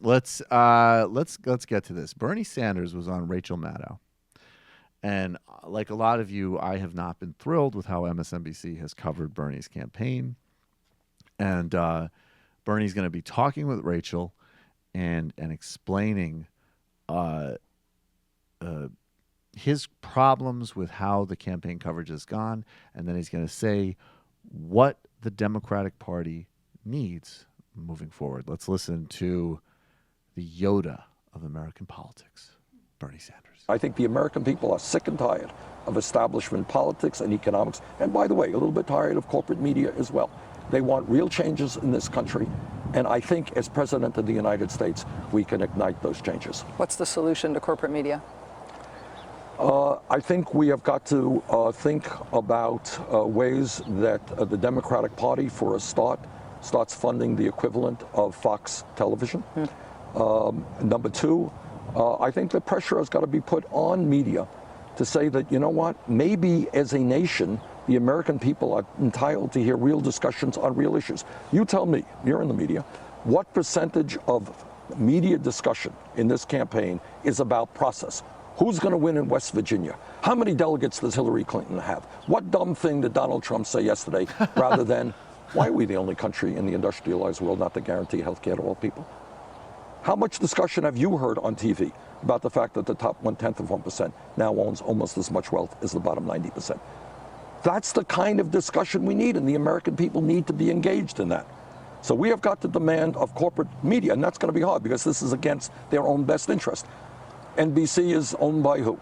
Let's get to this. Bernie Sanders was on Rachel Maddow, and like a lot of you, I have not been thrilled with how MSNBC has covered Bernie's campaign. And Bernie's going to be talking with Rachel and explaining his problems with how the campaign coverage has gone, and then he's going to say what the Democratic Party needs moving forward. Let's listen to the Yoda of American politics, Bernie Sanders. I think the American people are sick and tired of establishment politics and economics, and by the way, a little bit tired of corporate media as well. They want real changes in this country, and I think as President of the United States, we can ignite those changes. What's the solution to corporate media? I think we have got to think about ways that the Democratic Party, for a start, starts funding the equivalent of Fox television. Number two, I think the pressure has got to be put on media to say that, you know what, maybe as a nation, the American people are entitled to hear real discussions on real issues. You tell me, you're in the media, what percentage of media discussion in this campaign is about process? Who's going to win in West Virginia? How many delegates does Hillary Clinton have? What dumb thing did Donald Trump say yesterday rather than, why are we the only country in the industrialized world not to guarantee health care to all people? How much discussion have you heard on TV about the fact that the top 1/10 now owns almost as much wealth as the bottom 90%? That's the kind of discussion we need, and the American people need to be engaged in that. So we have got to demand of corporate media, and that's going to be hard because this is against their own best interest. NBC is owned by who?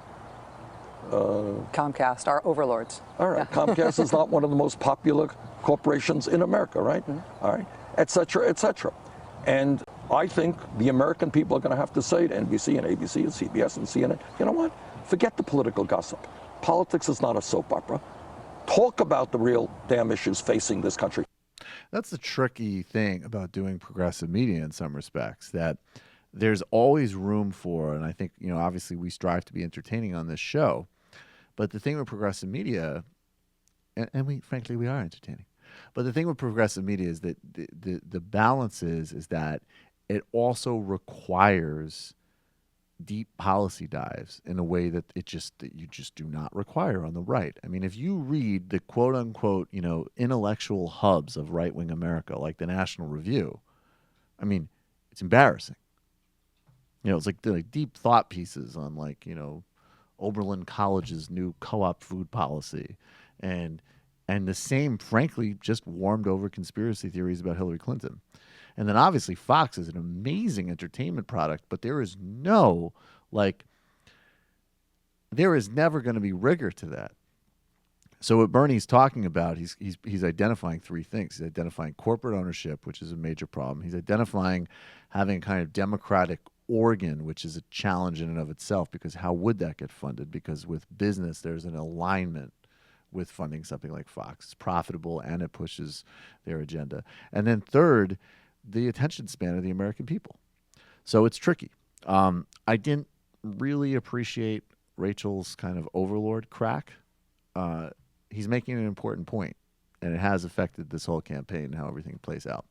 Comcast, our overlords. All right, yeah. Comcast is not one of the most popular corporations in America, right? Mm-hmm. All right, et cetera, et cetera. And I think the American people are going to have to say to NBC and ABC and CBS and CNN, you know what? Forget the political gossip. Politics is not a soap opera. Talk about the real damn issues facing this country. That's the tricky thing about doing progressive media in some respects, that there's always room for, and I think, you know, obviously we strive to be entertaining on this show, but the thing with progressive media, and we, frankly, we are entertaining, but the thing with progressive media is that the balance is that it also requires deep policy dives in a way that you just do not require on the right. I mean, if you read the quote unquote, you know, intellectual hubs of right-wing America, like the National Review, I mean, it's embarrassing. You know, it's like deep thought pieces on, like, you know, Oberlin College's new co-op food policy, and the same, frankly, just warmed over conspiracy theories about Hillary Clinton. And then obviously Fox is an amazing entertainment product, but there is no, like, there is never going to be rigor to that. So what Bernie's talking about, he's identifying three things. He's identifying corporate ownership, which is a major problem. He's identifying having a kind of democratic organ, which is a challenge in and of itself, because how would that get funded? Because with business, there's an alignment with funding something like Fox. It's profitable and it pushes their agenda. And then third, the attention span of the American people. So it's tricky. I didn't really appreciate Rachel's kind of overlord crack. He's making an important point, and it has affected this whole campaign and how everything plays out.